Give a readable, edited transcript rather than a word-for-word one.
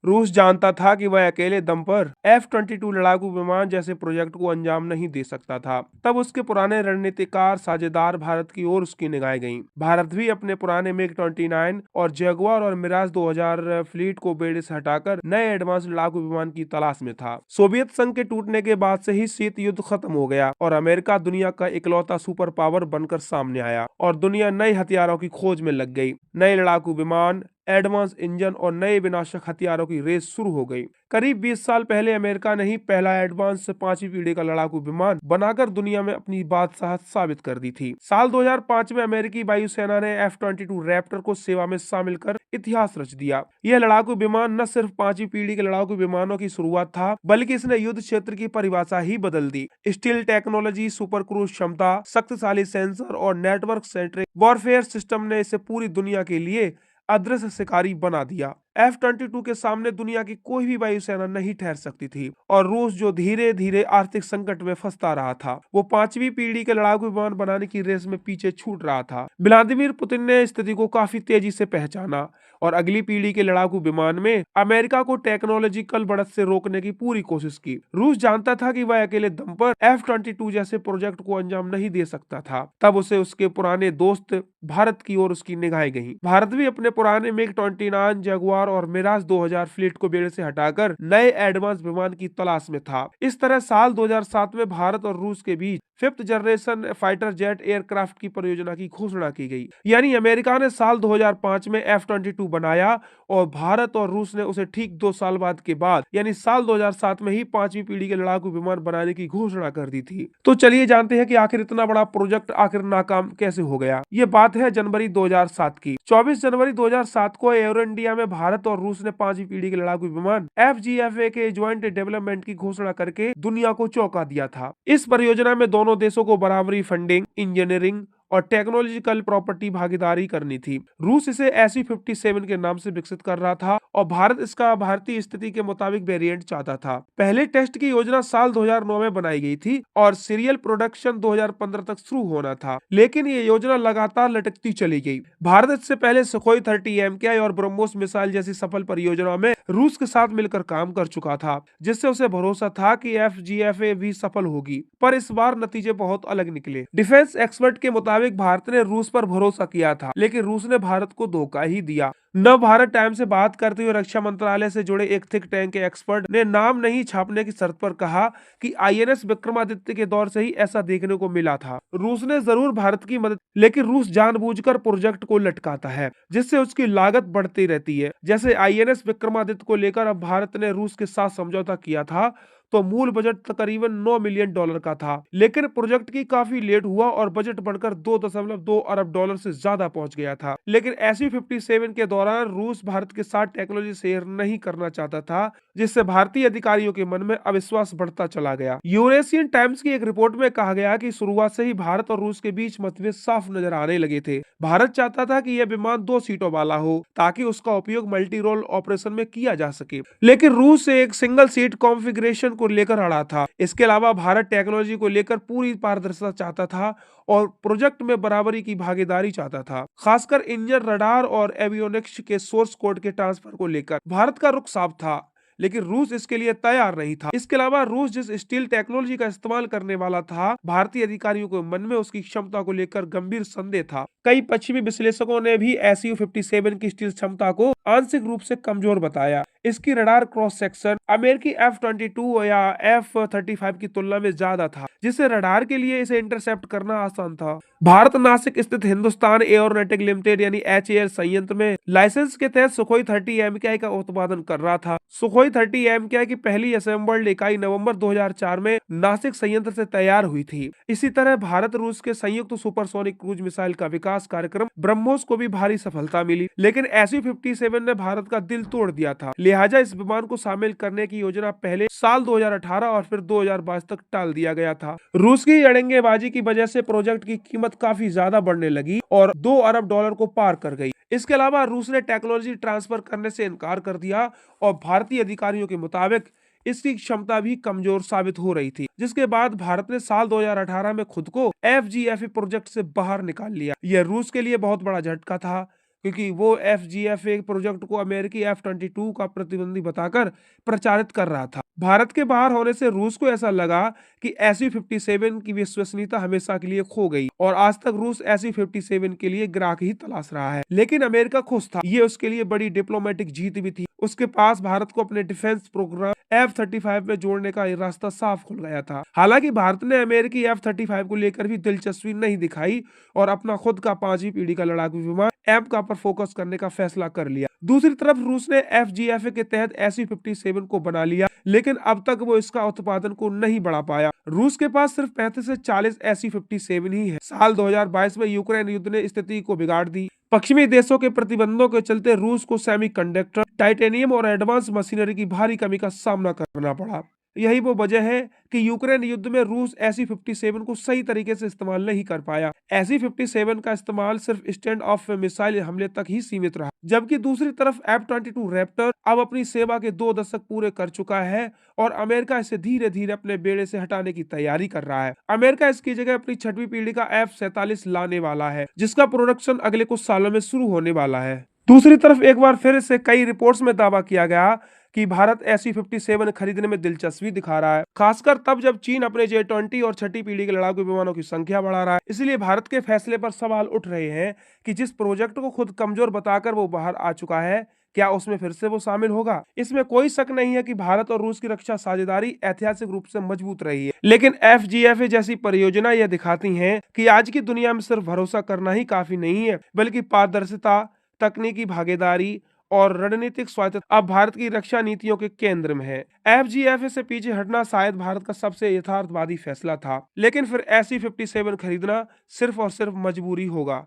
रूस जानता था कि वह अकेले दम पर F-22 लड़ाकू विमान जैसे प्रोजेक्ट को अंजाम नहीं दे सकता था। तब उसके पुराने रणनीतिकार साझेदार भारत की ओर उसकी निगाहें गईं। भारत भी अपने पुराने MiG-29 और जगुआर और मिराज 2000 फ्लीट को बेड़े से हटाकर नए एडवांस लड़ाकू विमान की तलाश में था। सोवियत संघ के टूटने के बाद से ही शीत युद्ध खत्म हो गया और अमेरिका दुनिया का इकलौता सुपर पावर बनकर सामने आया और दुनिया नए हथियारों की खोज में लग गई। नए लड़ाकू विमान, एडवांस इंजन और नए विनाशक हथियारों की रेस शुरू हो गई। करीब 20 साल पहले अमेरिका ने ही पहला एडवांस 5वीं पीढ़ी का लड़ाकू विमान बनाकर दुनिया में अपनी बादशाहत साबित कर दी थी। साल 2005 में अमेरिकी वायुसेना ने F-22 रैप्टर को सेवा में शामिल कर इतिहास रच दिया। यह लड़ाकू विमान न सिर्फ 5वीं पीढ़ी के लड़ाकू विमानों की शुरुआत था, बल्कि इसने युद्ध क्षेत्र की परिभाषा ही बदल दी। स्टील टेक्नोलॉजी, सुपर क्रूज क्षमता, शक्तिशाली सेंसर और नेटवर्क सेंट्रिक वॉरफेयर सिस्टम ने इसे पूरी दुनिया के लिए अदृश्य शिकारी बना दिया। F-22 के सामने दुनिया की कोई भी वायुसेना नहीं ठहर सकती थी और रूस जो धीरे धीरे आर्थिक संकट में फंसता रहा था, वो 5वीं पीढ़ी के लड़ाकू विमान बनाने की रेस में पीछे छूट रहा था। व्लादिमीर पुतिन ने स्थिति को काफी तेजी से पहचाना और अगली पीढ़ी के लड़ाकू विमान में अमेरिका को टेक्नोलॉजिकल बढ़त से रोकने की पूरी कोशिश की। रूस जानता था कि वह अकेले दम पर F-22 जैसे प्रोजेक्ट को अंजाम नहीं दे सकता था। तब उसे उसके पुराने दोस्त भारत की ओर उसकी निगाहें गईं। भारत भी अपने पुराने MiG-29, जगुआर और मिराज 2000 फ्लीट को बेड़े से हटाकर नए एडवांस विमान की तलाश में था। इस तरह साल 2007 में भारत और रूस के बीच 5th generation fighter jet aircraft की परियोजना की घोषणा की गई। यानी अमेरिका ने साल 2005 में F-22 बनाया और भारत और रूस ने उसे ठीक 2 साल बाद के बाद यानी साल 2007 में ही 5वीं पीढ़ी के लड़ाकू विमान बनाने की घोषणा कर दी थी। तो चलिए जानते हैं कि आखिर इतना बड़ा प्रोजेक्ट आखिर नाकाम कैसे हो गया। ये बात है जनवरी 2007 की। 24 जनवरी 2007 को एरो इंडिया में भारत और रूस ने 5वीं पीढ़ी के लड़ाकू विमान FGFA के ज्वाइंट डेवलपमेंट की घोषणा करके दुनिया को चौंका दिया था। इस परियोजना में दोनों देशों को बराबरी फंडिंग, इंजीनियरिंग और टेक्नोलॉजिकल प्रॉपर्टी भागीदारी करनी थी। रूस इसे SU-57 के नाम से विकसित कर रहा था और भारत इसका भारतीय स्थिति के मुताबिक वेरिएंट चाहता था। पहले टेस्ट की योजना साल 2009 में बनाई गई थी और सीरियल प्रोडक्शन 2015 तक शुरू होना था, लेकिन ये योजना लगातार लटकती चली गई। भारत इससे पहले सुखोई 30 MKI और ब्रह्मोस मिसाइल जैसी सफल परियोजनाओं में रूस के साथ मिलकर काम कर चुका था, जिससे उसे भरोसा था कि FGFA भी सफल होगी। पर इस बार नतीजे बहुत अलग निकले। डिफेंस एक्सपर्ट के मुताबिक भारत ने रूस पर भरोसा किया था, लेकिन रूस ने भारत को धोखा ही दिया। नव भारत टाइम से बात करते हुए रक्षा मंत्रालय से जुड़े एक थिंक टैंक के एक्सपर्ट ने नाम नहीं छापने की शर्त पर कहा कि INS विक्रमादित्य के दौर से ही ऐसा देखने को मिला था। रूस ने जरूर भारत की मदद, लेकिन रूस जानबूझकर प्रोजेक्ट को लटकाता है, जिससे उसकी लागत बढ़ती रहती है। जैसे INS विक्रमादित्य को लेकर अब भारत ने रूस के साथ समझौता किया था तो मूल बजट तकरीबन $9 मिलियन का था, लेकिन प्रोजेक्ट की काफी लेट हुआ और बजट बढ़कर $2.2 अरब से ज्यादा पहुंच गया था। लेकिन SU-57 के दौरान रूस भारत के साथ टेक्नोलॉजी शेयर नहीं करना चाहता था, जिससे भारतीय अधिकारियों के मन में अविश्वास बढ़ता चला गया। यूरेशियन टाइम्स की एक रिपोर्ट में कहा गया कि शुरुआत से ही भारत और रूस के बीच मतभेद साफ नजर आने लगे थे। भारत चाहता था कि यह विमान 2 सीटों वाला हो ताकि उसका उपयोग मल्टी रोल ऑपरेशन में किया जा सके, लेकिन रूस एक सिंगल सीट कॉन्फ़िगरेशन को लेकर अड़ा था। इसके अलावा भारत टेक्नोलॉजी को लेकर पूरी पारदर्शिता चाहता था और प्रोजेक्ट में बराबरी की भागीदारी चाहता था। खासकर इंजन, रडार और एवियोनिक्स के सोर्स कोड के ट्रांसफर को लेकर भारत का रुख साफ था, लेकिन रूस इसके लिए तैयार नहीं था। इसके अलावा रूस जिस स्टील टेक्नोलॉजी का इस्तेमाल करने वाला था, भारतीय अधिकारियों के मन में उसकी क्षमता को लेकर गंभीर संदेह था। कई पश्चिमी विश्लेषकों ने भी SU-57 की स्टील क्षमता को आंशिक रूप से कमजोर बताया। इसकी रडार क्रॉस सेक्शन अमेरिकी F-22 या F-35 की तुलना में ज्यादा था, जिससे रडार के लिए इसे इंटरसेप्ट करना आसान था। भारत नासिक स्थित हिंदुस्तान एयरोनॉटिक लिमिटेड यानी HAL संयंत्र में लाइसेंस के तहत सुखोई 30 MKI का उत्पादन कर रहा था। सुखोई 30 MKI की पहली असेंबल्ड इकाई नवंबर 2004 में नासिक संयंत्र से तैयार हुई थी। इसी तरह भारत रूस के संयुक्त सुपरसोनिक क्रूज मिसाइल का विकास कार्यक्रम ब्रह्मोस को भी भारी सफलता मिली, लेकिन SU-57 ने भारत का दिल तोड़ दिया था। लिहाजा इस विमान को शामिल करने की योजना पहले साल 2018 और फिर 2022 तक टाल दिया गया था। रूस की अड़ंगेबाजी की वजह से प्रोजेक्ट की कीमत काफी ज्यादा बढ़ने लगी और $2 अरब को पार कर गई। इसके अलावा रूस ने टेक्नोलॉजी ट्रांसफर करने से इनकार कर दिया और भारतीय अधिकारियों के मुताबिक इसकी क्षमता भी कमजोर साबित हो रही थी, जिसके बाद भारत ने साल 2018 में खुद को FGFA प्रोजेक्ट से बाहर निकाल लिया। यह रूस के लिए बहुत बड़ा झटका था, क्योंकि वो FGFA प्रोजेक्ट को अमेरिकी F-22 का प्रतिद्वंदी बताकर प्रचारित कर रहा था। भारत के बाहर होने से रूस को ऐसा लगा कि SU-57 की विश्वसनीयता हमेशा के लिए खो गई और आज तक रूस SU-57 के लिए ग्राहक ही तलाश रहा है। लेकिन अमेरिका खुश था, ये उसके लिए बड़ी डिप्लोमेटिक जीत भी थी। उसके पास भारत को अपने डिफेंस प्रोग्राम F-35 में जोड़ने का रास्ता साफ खुल गया था। हालांकि भारत ने अमेरिकी F-35 को लेकर भी दिलचस्पी नहीं दिखाई और अपना खुद का 5वीं पीढ़ी का लड़ाकू विमान एमका पर फोकस करने का फैसला कर लिया। दूसरी तरफ रूस ने FGFA के तहत SU-57 को बना लिया, लेकिन अब तक वो इसका उत्पादन को नहीं बढ़ा पाया। रूस के पास सिर्फ 35 से 40 SU-57 ही है। साल 2022 में यूक्रेन युद्ध ने स्थिति को बिगाड़ दी। पश्चिमी देशों के प्रतिबंधों के चलते रूस को सेमीकंडक्टर, टाइटेनियम और एडवांस मशीनरी की भारी कमी का सामना करना पड़ा। यही वो वजह है कि यूक्रेन युद्ध में रूस SU-57 को सही तरीके से इस्तेमाल नहीं कर पाया। SU-57 का इस्तेमाल सिर्फ स्टैंड ऑफ मिसाइल हमले तक ही सीमित रहा, जबकि दूसरी तरफ F-22 रैप्टर अब अपनी सेवा के 2 दशक पूरे कर चुका है और अमेरिका इसे धीरे धीरे अपने बेड़े से हटाने की तैयारी कर रहा है। अमेरिका इसकी जगह अपनी 6वीं पीढ़ी का F-47 लाने वाला है, जिसका प्रोडक्शन अगले कुछ सालों में शुरू होने वाला है। दूसरी तरफ एक बार फिर से कई रिपोर्ट्स में दावा किया गया कि भारत SU-57 खरीदने में दिलचस्पी दिखा रहा है, खासकर तब जब चीन अपने J-20 और 6ठी पीढ़ी के लड़ाकू विमानों की संख्या बढ़ा रहा है। इसलिए भारत के फैसले पर सवाल उठ रहे हैं कि जिस प्रोजेक्ट को खुद कमजोर बताकर वो बाहर आ चुका है, क्या उसमें फिर से वो शामिल होगा? इसमें कोई शक नहीं है कि भारत और रूस की रक्षा साझेदारी ऐतिहासिक रूप से मजबूत रही है, लेकिन FGFA जैसी परियोजना यह दिखाती हैं कि आज की दुनिया में सिर्फ भरोसा करना ही काफी नहीं है, बल्कि पारदर्शिता, तकनीकी भागीदारी और रणनीतिक स्वायत्तता अब भारत की रक्षा नीतियों के केंद्र में है। FGFA से पीछे हटना शायद भारत का सबसे यथार्थवादी फैसला था, लेकिन फिर SU-57 खरीदना सिर्फ और सिर्फ मजबूरी होगा।